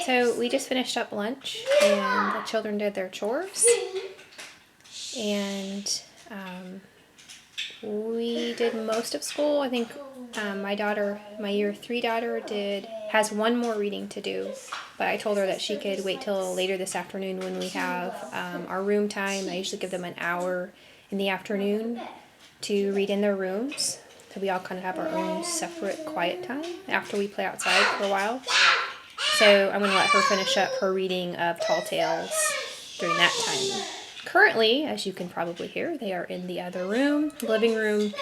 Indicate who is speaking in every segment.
Speaker 1: So we just finished up lunch and the children did their chores. And we did most of school. I think my year 3 daughter has one more reading to do. But I told her that she could wait till later this afternoon when we have our room time. I usually give them an hour in the afternoon to read in their rooms. So we all kind of have our own separate quiet time after we play outside for a while. So I'm going to let her finish up her reading of Tall Tales during that time. Currently, as you can probably hear, they are in the other room, living room,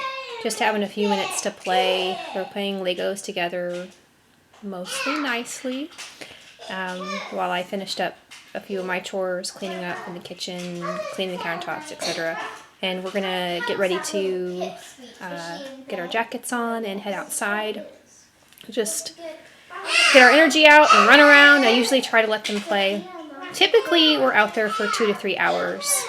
Speaker 1: just having a few minutes to play. They're playing Legos together, mostly nicely, while I finished up a few of my chores, cleaning up in the kitchen, cleaning the countertops, etc. And we're going to get ready to get our jackets on and head outside. Just get our energy out and run around. I usually try to let them play. Typically, we're out there for 2 to 3 hours.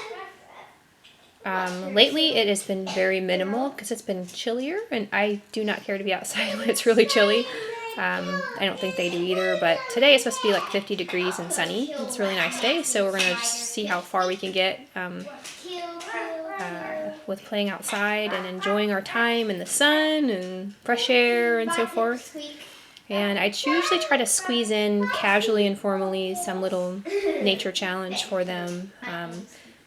Speaker 1: Lately, it has been very minimal because it's been chillier, and I do not care to be outside when it's really chilly. I don't think they do either, but today it's supposed to be like 50 degrees and sunny. It's a really nice day, so we're going to see how far we can get with playing outside and enjoying our time in the sun and fresh air and so forth. And I usually try to squeeze in casually, informally, some little nature challenge for them.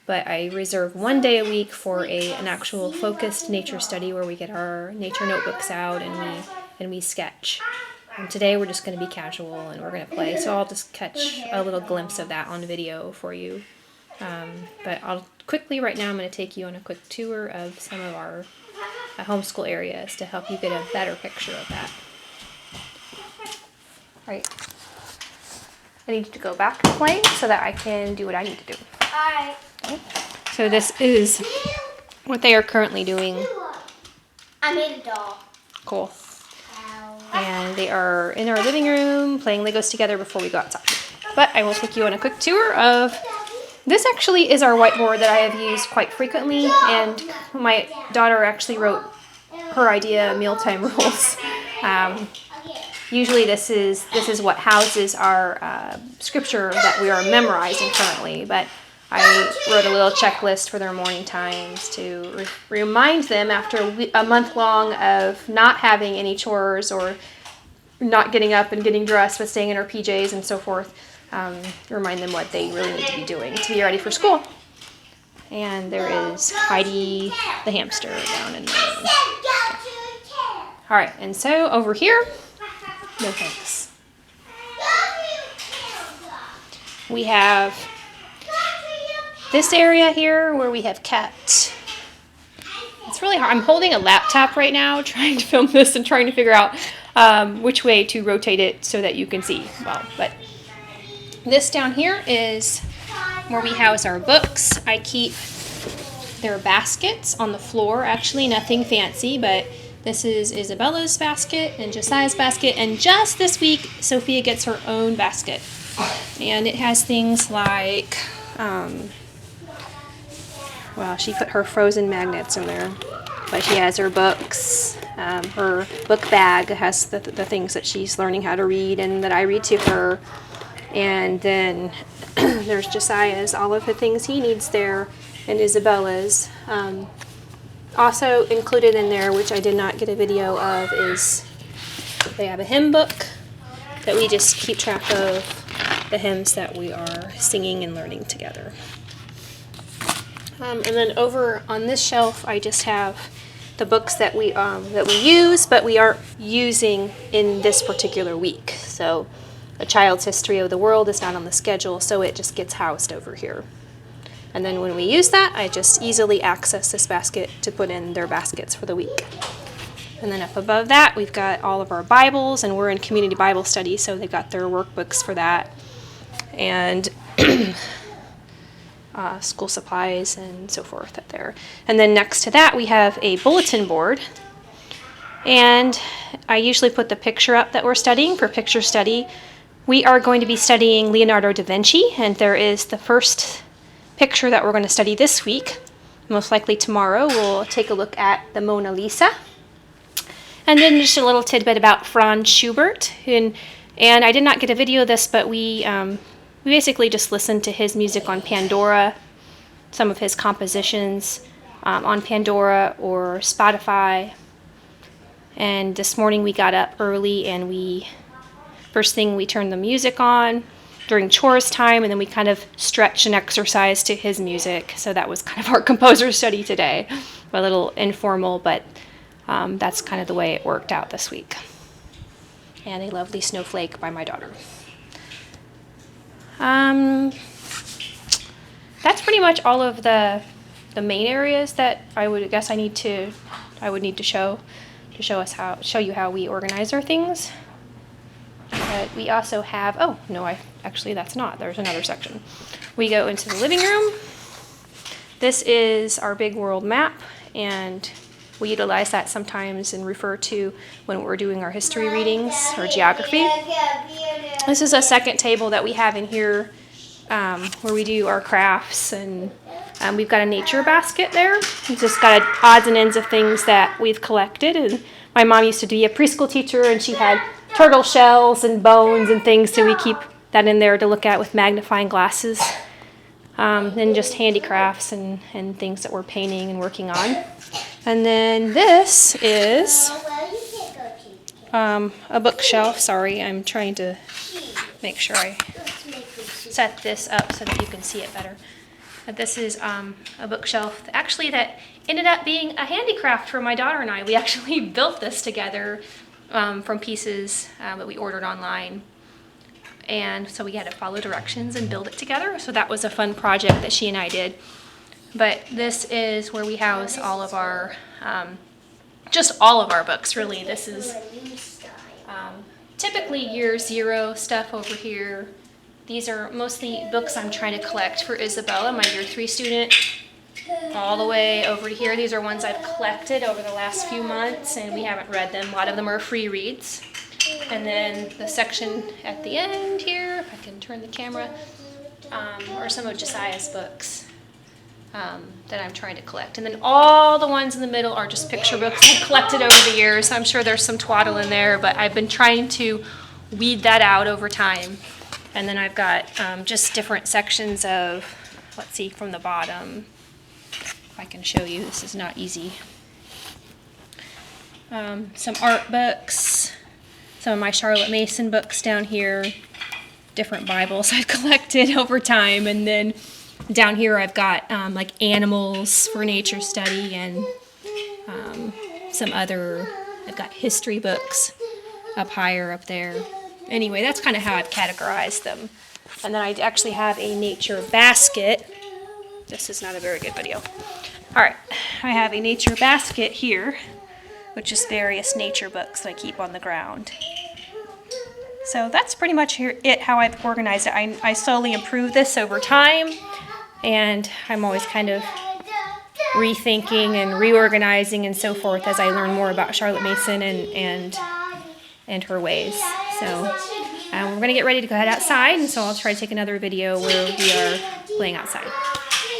Speaker 1: But I reserve one day a week for an actual focused nature study where we get our nature notebooks out and we sketch. And today we're just going to be casual and we're going to play. So I'll just catch a little glimpse of that on video for you. But I'll quickly, right now, I'm going to take you on a quick tour of some of our homeschool areas to help you get a better picture of that. Right. I need to go back to playing so that I can do what I need to do.
Speaker 2: Alright.
Speaker 1: Okay. So this is what they are currently doing.
Speaker 2: I made a doll.
Speaker 1: Cool. And they are in our living room playing Legos together before we go outside. But I will take you on a quick tour of... This actually is our whiteboard that I have used quite frequently, and my daughter actually wrote her idea, mealtime rules. Usually this is what houses our scripture that we are memorizing currently, but I wrote a little checklist for their morning times to remind them after a month long of not having any chores or not getting up and getting dressed but staying in our PJs and so forth, remind them what they really need to be doing to be ready for school. And there is Heidi the hamster down in there. Alright, and so over here, no thanks. We have this area here where we have kept... It's really hard. I'm holding a laptop right now trying to film this and trying to figure out which way to rotate it so that you can see well. But this down here is where we house our books. I keep their baskets on the floor. Actually, nothing fancy, but this is Isabella's basket and Josiah's basket, and just this week, Sophia gets her own basket. And it has things like, well, she put her frozen magnets in there, but she has her books, her book bag has the things that she's learning how to read and that I read to her. And then there's Josiah's, all of the things he needs there, and Isabella's. Also included in there, which I did not get a video of, is they have a hymn book that we just keep track of the hymns that we are singing and learning together. And then over on this shelf, I just have the books that we use, but we aren't using in this particular week. So A Child's History of the World is not on the schedule, so it just gets housed over here. And then when we use that, I just easily access this basket to put in their baskets for the week. And then up above that, we've got all of our Bibles, and we're in community Bible study, so they've got their workbooks for that. And school supplies and so forth up there. And then next to that, we have a bulletin board. And I usually put the picture up that we're studying for picture study. We are going to be studying Leonardo da Vinci, and there is the first picture that we're going to study this week. Most likely tomorrow we'll take a look at the Mona Lisa. And then just a little tidbit about Franz Schubert. And And I did not get a video of this, but we basically just listened to his music on Pandora, some of his compositions on Pandora or Spotify. And this morning we got up early and first thing we turned the music on during chores time, and then we kind of stretched and exercised to his music. So that was kind of our composer study today. A little informal, but that's kind of the way it worked out this week. And a lovely snowflake by my daughter. That's pretty much all of the main areas that I would need to show you how we organize our things. But we also have, that's not. There's another section. We go into the living room. This is our big world map, and we utilize that sometimes and refer to when we're doing our history readings or geography. This is a second table that we have in here where we do our crafts, and we've got a nature basket there. It's just got odds and ends of things that we've collected. And my mom used to be a preschool teacher, and she had turtle shells and bones and things, so we keep that in there to look at with magnifying glasses. And just handicrafts and things that we're painting and working on. And then this is a bookshelf. Sorry, I'm trying to make sure I set this up so that you can see it better. But this is a bookshelf that ended up being a handicraft for my daughter and I. We actually built this together from pieces that we ordered online. And so we had to follow directions and build it together. So that was a fun project that she and I did. But this is where we house all of our, just all of our books, really. This is typically year 0 stuff over here. These are mostly books I'm trying to collect for Isabella, my year 3 student, all the way over to here. These are ones I've collected over the last few months, and we haven't read them. A lot of them are free reads. And then the section at the end here, if I can turn the camera, are some of Josiah's books that I'm trying to collect. And then all the ones in the middle are just picture books I've collected over the years. I'm sure there's some twaddle in there, but I've been trying to weed that out over time. And then I've got just different sections of, let's see, from the bottom, if I can show you. This is not easy. Some art books. Some of my Charlotte Mason books down here, different Bibles I've collected over time, and then down here I've got like animals for nature study and some other, I've got history books up higher up there. Anyway, that's kind of how I've categorized them. And then I actually have a nature basket. This is not a very good video. All right, I have a nature basket here, which is various nature books that I keep on the ground. So that's pretty much how I've organized it. I slowly improve this over time, and I'm always kind of rethinking and reorganizing and so forth as I learn more about Charlotte Mason and her ways. So we're going to get ready to go head outside, and so I'll try to take another video where we are playing outside.